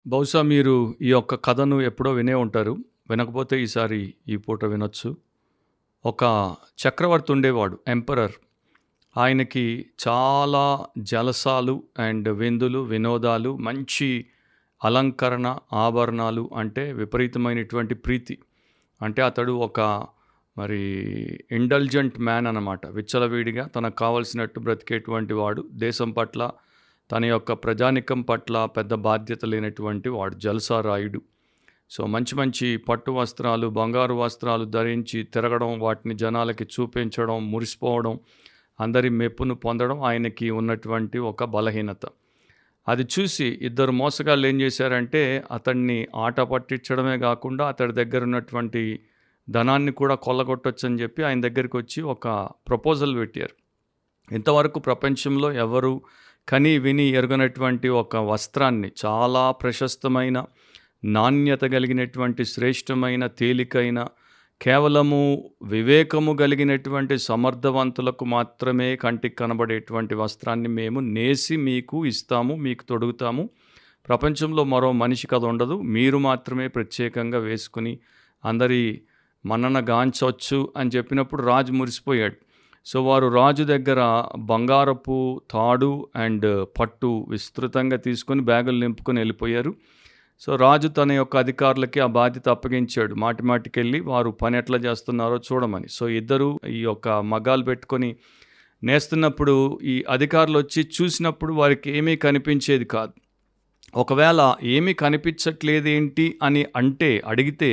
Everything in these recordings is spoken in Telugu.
బహుశా మీరు ఈ యొక్క కథను ఎప్పుడో వినే ఉంటారు. వినకపోతే ఈసారి ఈ పూట వినొచ్చు. ఒక చక్రవర్తి ఉండేవాడు ఎంపరర్. ఆయనకి చాలా జలసాలు అండ్ విందులు, వినోదాలు, మంచి అలంకరణ, ఆభరణాలు అంటే విపరీతమైనటువంటి ప్రీతి. అంటే అతడు ఒక మరి ఇండల్జెంట్ మ్యాన్ అనమాట. విచ్చలవిడిగా తనకు కావాల్సినట్టు బ్రతికేటువంటి వాడు. దేశం పట్ల, తన యొక్క ప్రజానీకం పట్ల పెద్ద బాధ్యత లేనటువంటి వాడు. జల్సారాయుడు. సో మంచి మంచి పట్టు వస్త్రాలు, బంగారు వస్త్రాలు ధరించి తిరగడం, వాటిని జనాలకి చూపించడం, మురిసిపోవడం, అందరి మెప్పును పొందడం ఆయనకి ఉన్నటువంటి ఒక బలహీనత. అది చూసి ఇద్దరు మోసగాళ్ళు ఏం చేశారంటే అతన్ని ఆట పట్టించడమే కాకుండా అతడి దగ్గర ఉన్నటువంటి ధనాన్ని కూడా కొల్లగొట్టొచ్చని చెప్పి ఆయన దగ్గరికి వచ్చి ఒక ప్రపోజల్ పెట్టారు. ఇంతవరకు ప్రపంచంలో ఎవరు కని విని ఎరుగనటువంటి ఒక వస్త్రాన్ని, చాలా ప్రశస్తమైన, నాణ్యత కలిగినటువంటి, శ్రేష్టమైన, తేలికైన, కేవలము వివేకము కలిగినటువంటి సమర్థవంతులకు మాత్రమే కంటికి కనబడేటువంటి వస్త్రాన్ని మేము నేసి మీకు ఇస్తాము, మీకు తొడుగుతాము. ప్రపంచంలో మరో మనిషికి అది ఉండదు. మీరు మాత్రమే ప్రత్యేకంగా వేసుకుని అందరి మన్నన గాంచవచ్చు అని చెప్పినప్పుడు రాజు మురిసిపోయాడు. సో వారు రాజు దగ్గర బంగారపు తాడు అండ్ పట్టు విస్తృతంగా తీసుకొని బ్యాగులు నింపుకొని వెళ్ళిపోయారు. సో రాజు తన యొక్క అధికారులకి ఆ బాధ్యత అప్పగించాడు. మాటి మాటికెళ్ళి వారు పని ఎట్లా చేస్తున్నారో చూడమని. సో ఇద్దరు ఈ యొక్క మగ్గాలు పెట్టుకొని నేస్తున్నప్పుడు ఈ అధికారులు వచ్చి చూసినప్పుడు వారికి ఏమీ కనిపించేది కాదు. ఒకవేళ ఏమీ కనిపించట్లేదేంటి అని అడిగితే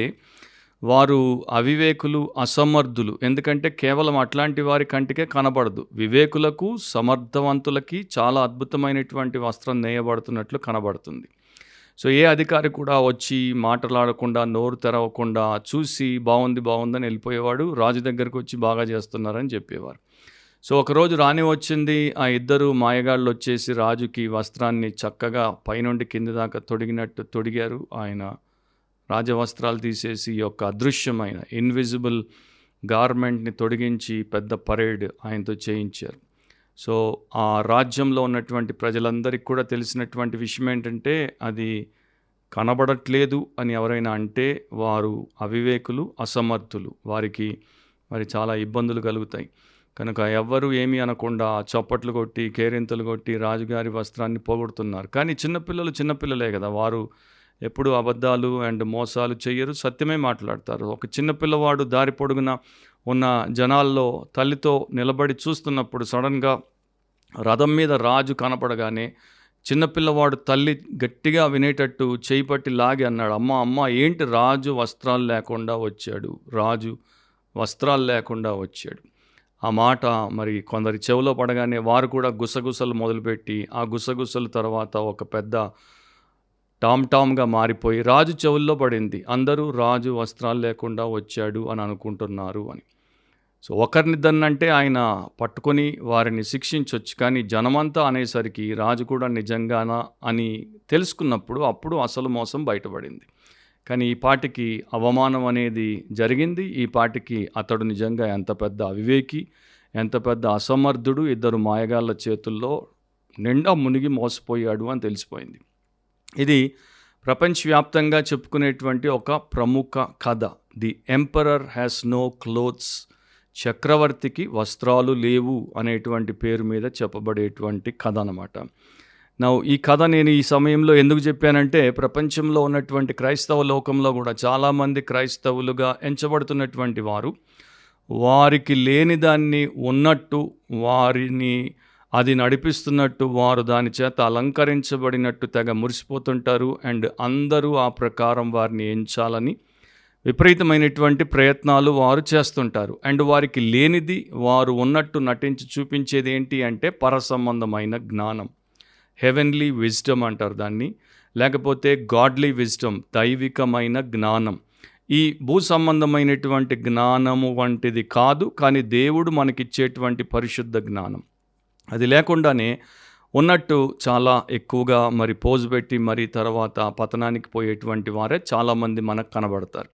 వారు అవివేకులు, అసమర్థులు. ఎందుకంటే కేవలం అట్లాంటి వారి కంటికే కనబడదు. వివేకులకు, సమర్థవంతులకి చాలా అద్భుతమైనటువంటి వస్త్రం నేయబడుతున్నట్లు కనబడుతుంది. సో ఏ అధికారి కూడా వచ్చి మాట్లాడకుండా, నోరు తెరవకుండా చూసి బాగుందని వెళ్ళిపోయేవాడు. రాజు దగ్గరకు వచ్చి బాగా చేస్తున్నారని చెప్పేవారు. సో ఒకరోజు రాని వచ్చింది. ఆ ఇద్దరు మాయగాళ్ళు వచ్చేసి రాజుకి వస్త్రాన్ని చక్కగా పైనుండి కింది దాకా తొడిగినట్టు తొడిగారు. ఆయన రాజవస్త్రాలు తీసేసి ఈ యొక్క అదృశ్యమైన ఇన్విజిబుల్ గార్మెంట్ని తొడిగించి పెద్ద పరేడ్ ఆయనతో చేయించారు. సో ఆ రాజ్యంలో ఉన్నటువంటి ప్రజలందరికీ కూడా తెలిసినటువంటి విషయం ఏంటంటే అది కనబడట్లేదు అని ఎవరైనా అంటే వారు అవివేకులు, అసమర్థులు. వారికి మరి చాలా ఇబ్బందులు కలుగుతాయి. కనుక ఎవ్వరూ ఏమీ అనకుండా చప్పట్లు కొట్టి, కేరింతలు కొట్టి రాజుగారి వస్త్రాన్ని పోగొడుతున్నారు. కానీ చిన్నపిల్లలే కదా, వారు ఎప్పుడు అబద్ధాలు అండ్ మోసాలు చెయ్యరు, సత్యమే మాట్లాడతారు. ఒక చిన్న పిల్లవాడు దారి పొడుగున ఉన్న జనాల్లో తల్లితో నిలబడి చూస్తున్నప్పుడు సడన్గా రథం మీద రాజు కనపడగానే చిన్నపిల్లవాడు తల్లి గట్టిగా వినేటట్టు చేయి పట్టి లాగి అన్నాడు, అమ్మ ఏంటి రాజు వస్త్రాలు లేకుండా వచ్చాడు, రాజు వస్త్రాలు లేకుండా వచ్చాడు. ఆ మాట మరి కొందరి చెవిలో పడగానే వారు కూడా గుసగుసలు మొదలుపెట్టి ఆ గుసగుసల తర్వాత ఒక పెద్ద టామ్గా మారిపోయి రాజు చెవుల్లో పడింది. అందరూ రాజు వస్త్రాలు లేకుండా వచ్చాడు అని అనుకుంటున్నారు అని. సో ఒకరినిద్దరినంటే ఆయన పట్టుకొని వారిని శిక్షించవచ్చు. కానీ జనమంతా అనేసరికి రాజు కూడా నిజంగానా అని తెలుసుకున్నప్పుడు అప్పుడు అసలు మోసం బయటపడింది. కానీ ఈ పాటికి అవమానం అనేది జరిగింది. ఈ పాటికి అతడు నిజంగా ఎంత పెద్ద అవివేకి, ఎంత పెద్ద అసమర్థుడు, ఇద్దరు మాయగాళ్ళ చేతుల్లో నిండా మునిగి మోసపోయాడు అని తెలిసిపోయింది. ఇది ప్రపంచవ్యాప్తంగా చెప్పుకునేటువంటి ఒక ప్రముఖ కథ. The emperor has no clothes. చక్రవర్తికి వస్త్రాలు లేవు అనేటువంటి పేరు మీద చెప్పబడేటువంటి కథ అన్నమాట. ఈ కథ నేను ఈ సమయంలో ఎందుకు చెప్పానంటే ప్రపంచంలో ఉన్నటువంటి క్రైస్తవ లోకంలో కూడా చాలామంది క్రైస్తవులుగా ఎంచబడుతున్నటువంటి వారు వారికి లేని దాన్ని ఉన్నట్టు, వారిని అది నడిపిస్తున్నట్టు, వారు దాని చేత అలంకరించబడినట్టు తెగ మురిసిపోతుంటారు. అండ్ అందరూ ఆ ప్రకారం వారిని ఎంచాలని విపరీతమైనటువంటి ప్రయత్నాలు వారు చేస్తుంటారు. అండ్ వారికి లేనిది వారు ఉన్నట్టు నటించి చూపించేది ఏంటి అంటే పరసంబంధమైన జ్ఞానం, హెవెన్లీ విజ్డమ్ అంటారు దాన్ని, లేకపోతే గాడ్లీ విజ్డమ్, దైవికమైన జ్ఞానం. ఈ భూ సంబంధమైనటువంటి జ్ఞానము వంటిది కాదు, కానీ దేవుడు మనకిచ్చేటువంటి పరిశుద్ధ జ్ఞానం. అది లేకుండానే ఉన్నట్టు చాలా ఎక్కువగా మరి పోజు పెట్టి మరి తర్వాత పతనానికి పోయేటువంటి వారే చాలామంది మనకు కనబడతారు.